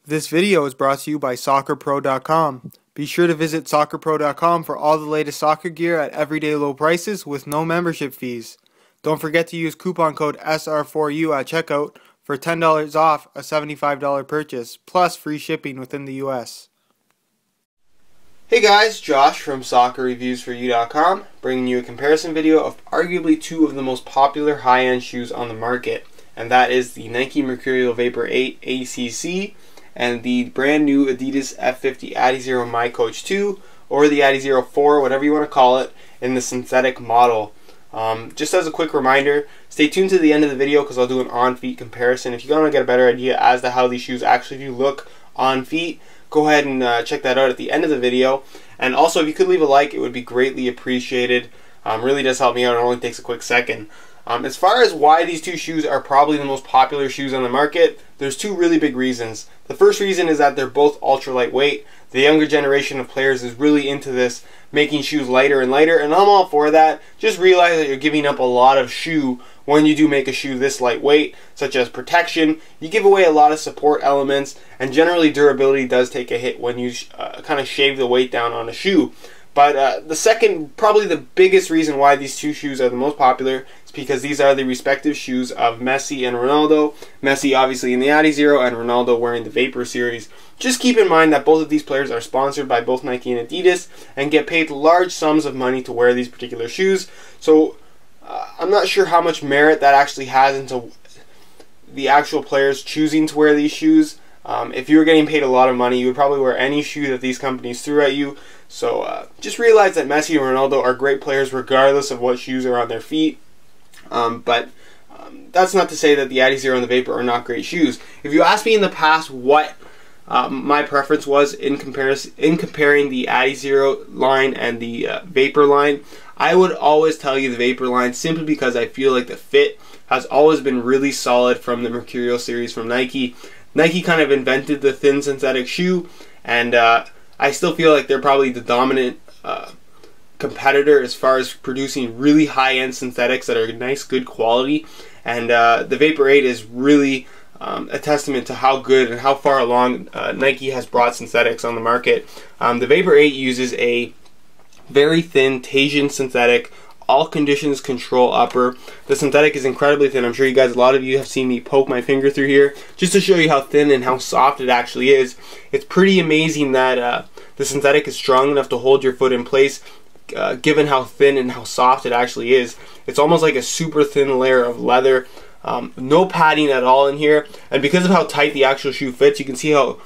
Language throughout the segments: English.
This video is brought to you by soccerpro.com. Be sure to visit soccerpro.com for all the latest soccer gear at everyday low prices with no membership fees. Don't forget to use coupon code SR4U at checkout for $10 off a $75 purchase, plus free shipping within the US. Hey guys, Josh from soccerreviewsforyou.com, bringing you a comparison video of arguably two of the most popular high-end shoes on the market, and that is the Nike Mercurial Vapor 8 ACC and the brand new Adidas F50 adizero miCoach 2, or the adizero 4, whatever you want to call it, in the synthetic model. Just as a quick reminder, stay tuned to the end of the video because I'll do an on-feet comparison. If you want to get a better idea as to how these shoes actually do look on feet, go ahead and check that out at the end of the video. And also, if you could leave a like, it would be greatly appreciated. Really does help me out. It only takes a quick second. As far as why these two shoes are probably the most popular shoes on the market, there's two really big reasons. The first reason is that they're both ultra lightweight. The younger generation of players is really into this, making shoes lighter and lighter, and I'm all for that. Just realize that you're giving up a lot of shoe when you do make a shoe this lightweight, such as protection. You give away a lot of support elements, and generally durability does take a hit when you kind of shave the weight down on a shoe. But the second, probably the biggest reason why these two shoes are the most popular is because these are the respective shoes of Messi and Ronaldo. Messi obviously in the adizero and Ronaldo wearing the Vapor series. Just keep in mind that both of these players are sponsored by both Nike and Adidas and get paid large sums of money to wear these particular shoes. So I'm not sure how much merit that actually has into the actual players choosing to wear these shoes. If you were getting paid a lot of money, you would probably wear any shoe that these companies threw at you. So just realize that Messi and Ronaldo are great players regardless of what shoes are on their feet. But that's not to say that the adizero and the Vapor are not great shoes. If you asked me in the past what my preference was in comparing the adizero line and the Vapor line, I would always tell you the Vapor line, simply because I feel like the fit has always been really solid from the Mercurial series from Nike. Nike kind of invented the thin synthetic shoe, and I still feel like they're probably the dominant competitor as far as producing really high-end synthetics that are nice, good quality. And the Vapor 8 is really a testament to how good and how far along Nike has brought synthetics on the market. The Vapor 8 uses a very thin Teijin synthetic, all conditions control upper. The synthetic is incredibly thin. I'm sure you guys, a lot of you have seen me poke my finger through here just to show you how thin and how soft it actually is. It's pretty amazing that the synthetic is strong enough to hold your foot in place, given how thin and how soft it actually is. It's almost like a super thin layer of leather. No padding at all in here, and because of how tight the actual shoe fits, you can see how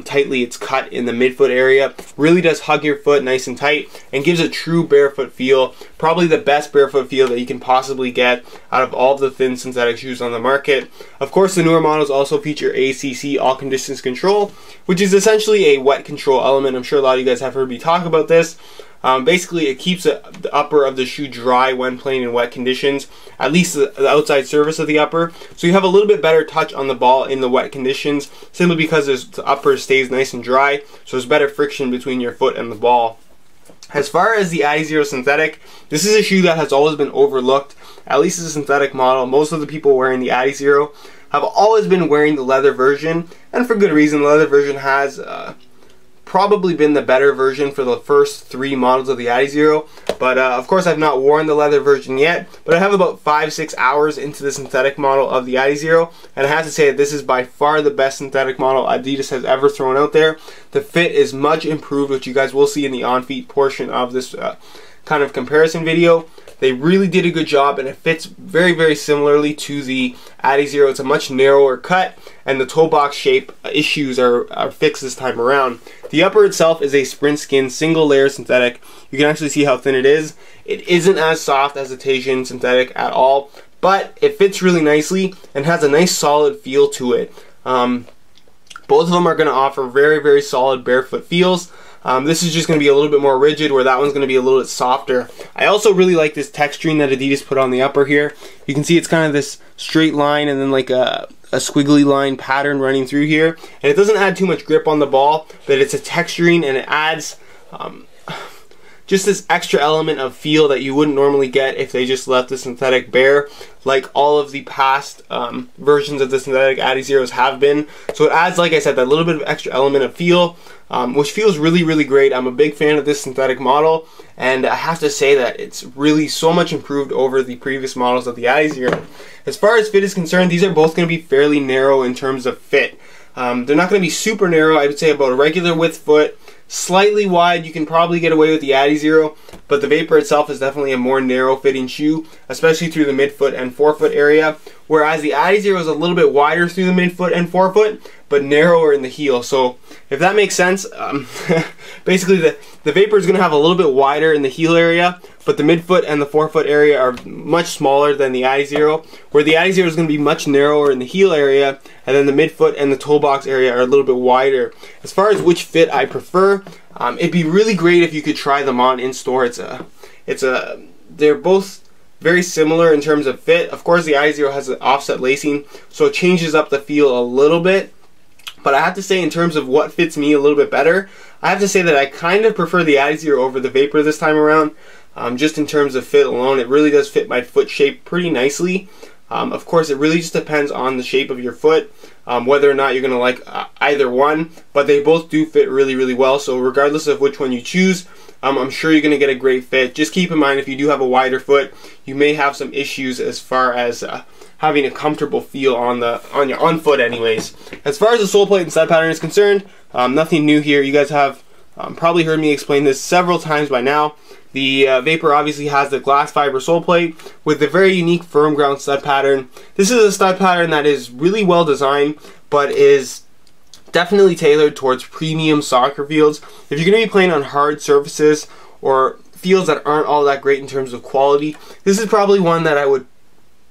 tightly it's cut in the midfoot area. Really does hug your foot nice and tight and gives a true barefoot feel. Probably the best barefoot feel that you can possibly get out of all of the thin synthetic shoes on the market. Of course, the newer models also feature ACC, all conditions control, which is essentially a wet control element. I'm sure a lot of you guys have heard me talk about this. Basically, it keeps the upper of the shoe dry when playing in wet conditions, at least the outside surface of the upper. So you have a little bit better touch on the ball in the wet conditions, simply because the upper stays nice and dry, so there's better friction between your foot and the ball. As far as the adizero synthetic, this is a shoe that has always been overlooked, at least as a synthetic model. Most of the people wearing the adizero have always been wearing the leather version, and for good reason. The leather version has probably been the better version for the first three models of the adizero, but of course I've not worn the leather version yet, but I have about 5-6 hours into the synthetic model of the adizero, and I have to say that this is by far the best synthetic model Adidas has ever thrown out there. The fit is much improved, which you guys will see in the on-feet portion of this kind of comparison video. They really did a good job, and it fits very, very similarly to the adizero. It's a much narrower cut, and the toe box shape issues are fixed this time around. The upper itself is a sprint skin single layer synthetic. You can actually see how thin it is. It isn't as soft as the Teijin synthetic at all, but it fits really nicely and has a nice solid feel to it. Both of them are going to offer very, very solid barefoot feels. This is just going to be a little bit more rigid, where that one's going to be a little bit softer. I also really like this texturing that Adidas put on the upper here. You can see it's kind of this straight line and then like a squiggly line pattern running through here. And it doesn't add too much grip on the ball, but it's a texturing, and it adds just this extra element of feel that you wouldn't normally get if they just left the synthetic bare, like all of the past versions of the synthetic Adizeros have been. So it adds, like I said, that little bit of extra element of feel, which feels really, really great. I'm a big fan of this synthetic model, and I have to say that it's really so much improved over the previous models of the Adizero. As far as fit is concerned, these are both going to be fairly narrow in terms of fit. They're not going to be super narrow. I would say about a regular width foot. Slightly wide, you can probably get away with the Adizero, but the Vapor itself is definitely a more narrow fitting shoe, especially through the midfoot and forefoot area, whereas the Adizero is a little bit wider through the midfoot and forefoot, but narrower in the heel. So if that makes sense, basically the Vapor is going to have a little bit wider in the heel area, but the midfoot and the forefoot area are much smaller than the Adizero, where the Adizero is going to be much narrower in the heel area, and then the midfoot and the toe box area are a little bit wider. As far as which fit I prefer, it'd be really great if you could try them on in store. They're both very similar in terms of fit. Of course, the Adizero has an offset lacing, so it changes up the feel a little bit. But I have to say, in terms of what fits me a little bit better, I have to say that I kind of prefer the Adizero over the Vapor this time around. Just in terms of fit alone, it really does fit my foot shape pretty nicely. Of course, it really just depends on the shape of your foot, whether or not you're going to like either one, but they both do fit really, really well. So regardless of which one you choose, I'm sure you're going to get a great fit. Just keep in mind, if you do have a wider foot, you may have some issues as far as having a comfortable feel on your foot anyways. As far as the sole plate and stud pattern is concerned, nothing new here. You guys have probably heard me explain this several times by now. The Vapor obviously has the glass fiber sole plate with the very unique firm ground stud pattern. This is a stud pattern that is really well designed, but is definitely tailored towards premium soccer fields. If you're going to be playing on hard surfaces or fields that aren't all that great in terms of quality, this is probably one that I would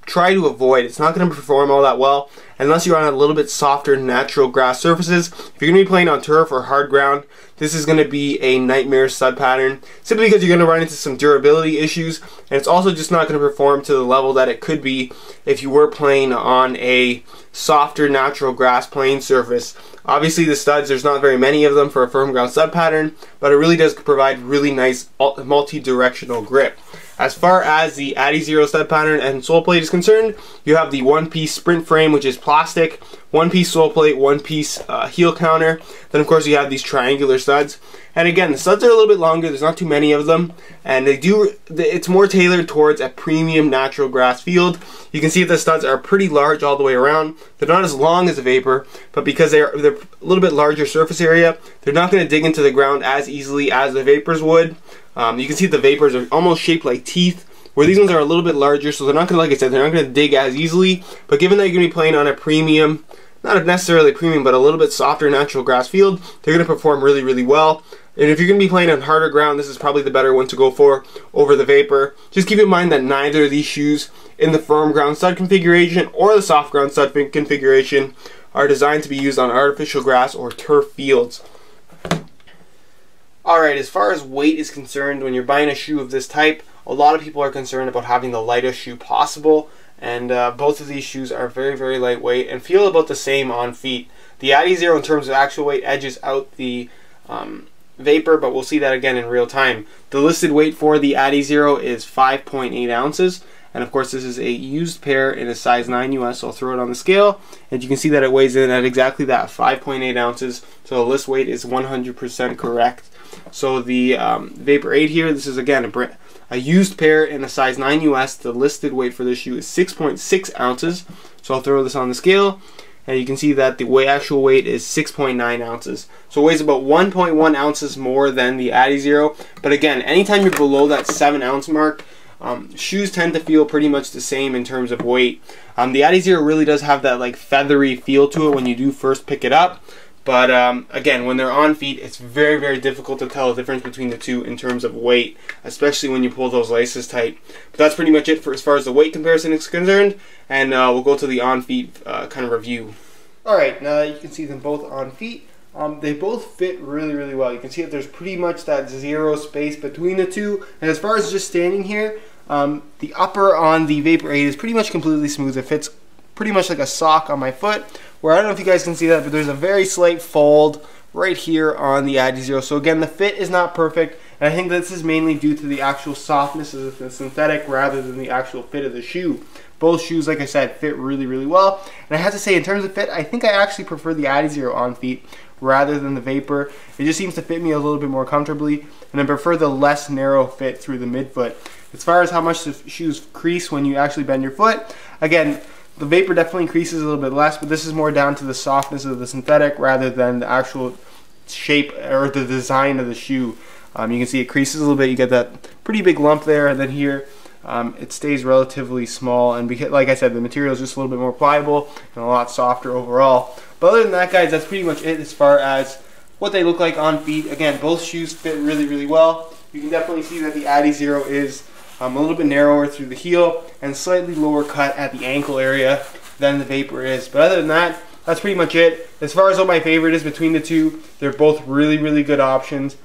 try to avoid. It's not going to perform all that well unless you're on a little bit softer natural grass surfaces. If you're going to be playing on turf or hard ground, this is going to be a nightmare stud pattern, simply because you're going to run into some durability issues, and it's also just not going to perform to the level that it could be if you were playing on a softer natural grass playing surface. Obviously the studs, there's not very many of them for a firm ground stud pattern, but it really does provide really nice multi-directional grip. As far as the Adizero stud pattern and sole plate is concerned, you have the one-piece sprint frame, which is plastic, one-piece sole plate, one-piece heel counter. Then of course you have these triangular studs. And again, the studs are a little bit longer, there's not too many of them, and it's more tailored towards a premium natural grass field. You can see the studs are pretty large all the way around. They're not as long as a Vapor, but because they're a little bit larger surface area, they're not going to dig into the ground as easily as the Vapors would. You can see the Vapors are almost shaped like teeth, where these ones are a little bit larger, so they're not going to, like I said, they're not going to dig as easily. But given that you're going to be playing on a premium, not necessarily premium, but a little bit softer natural grass field, they're going to perform really, really well. And if you're going to be playing on harder ground, this is probably the better one to go for over the Vapor. Just keep in mind that neither of these shoes in the firm ground stud configuration or the soft ground stud configuration are designed to be used on artificial grass or turf fields. Alright, as far as weight is concerned, when you're buying a shoe of this type, a lot of people are concerned about having the lightest shoe possible, and both of these shoes are very, very lightweight and feel about the same on feet. The Adizero, in terms of actual weight, edges out the Vapor, but we'll see that again in real time. The listed weight for the Adizero is 5.8 ounces, and of course this is a used pair in a size 9 US, so I'll throw it on the scale, and you can see that it weighs in at exactly that, 5.8 ounces, so the list weight is 100% correct. So the Vapor 8 here, this is again a used pair in a size 9 US. The listed weight for this shoe is 6.6 ounces. So I'll throw this on the scale, and you can see that the actual weight is 6.9 ounces. So it weighs about 1.1 ounces more than the Adizero. But again, anytime you're below that 7 ounce mark, shoes tend to feel pretty much the same in terms of weight. The Adizero really does have that like feathery feel to it when you do first pick it up. But again, when they're on feet, it's very, very difficult to tell the difference between the two in terms of weight, especially when you pull those laces tight. But that's pretty much it for as far as the weight comparison is concerned, and we'll go to the on feet kind of review. Alright, now that you can see them both on feet, they both fit really, really well. You can see that there's pretty much that zero space between the two, and as far as just standing here, the upper on the Vapor 8 is pretty much completely smooth. It fits pretty much like a sock on my foot, where I don't know if you guys can see that, but there's a very slight fold right here on the Adizero. So again, the fit is not perfect, And I think this is mainly due to the actual softness of the synthetic rather than the actual fit of the shoe. Both shoes, like I said, fit really, really well. And I have to say, in terms of fit, I think I actually prefer the Adizero on feet rather than the Vapor. It just seems to fit me a little bit more comfortably, and I prefer the less narrow fit through the midfoot. As far as how much the shoes crease when you actually bend your foot, again, the Vapor definitely creases a little bit less, but this is more down to the softness of the synthetic rather than the actual shape or the design of the shoe. You can see it creases a little bit. You get that pretty big lump there, and then here it stays relatively small, and because, like I said, the material is just a little bit more pliable and a lot softer overall. But other than that, guys, that's pretty much it as far as what they look like on feet. Again, both shoes fit really, really well. You can definitely see that the Adizero is a little bit narrower through the heel and slightly lower cut at the ankle area than the Vapor is. But other than that, that's pretty much it. As far as what my favorite is between the two, they're both really, really good options.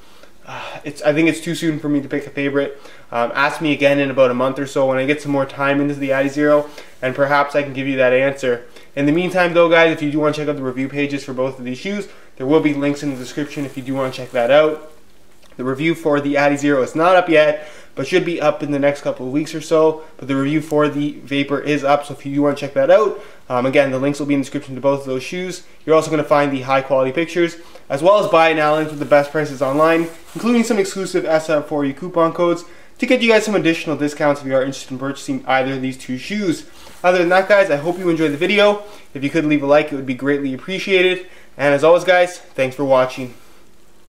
I think it's too soon for me to pick a favorite. Ask me again in about a month or so when I get some more time into the Adizero, and perhaps I can give you that answer. In the meantime though, guys, if you do want to check out the review pages for both of these shoes, there will be links in the description if you do want to check that out. The review for the Adizero is not up yet, but should be up in the next couple of weeks or so. But the review for the Vapor is up, so if you do want to check that out, again, the links will be in the description to both of those shoes. You're also going to find the high quality pictures, as well as buy now links with the best prices online, including some exclusive SF4U coupon codes to get you guys some additional discounts if you are interested in purchasing either of these two shoes. Other than that, guys, I hope you enjoyed the video. If you could leave a like, it would be greatly appreciated. And as always, guys, thanks for watching.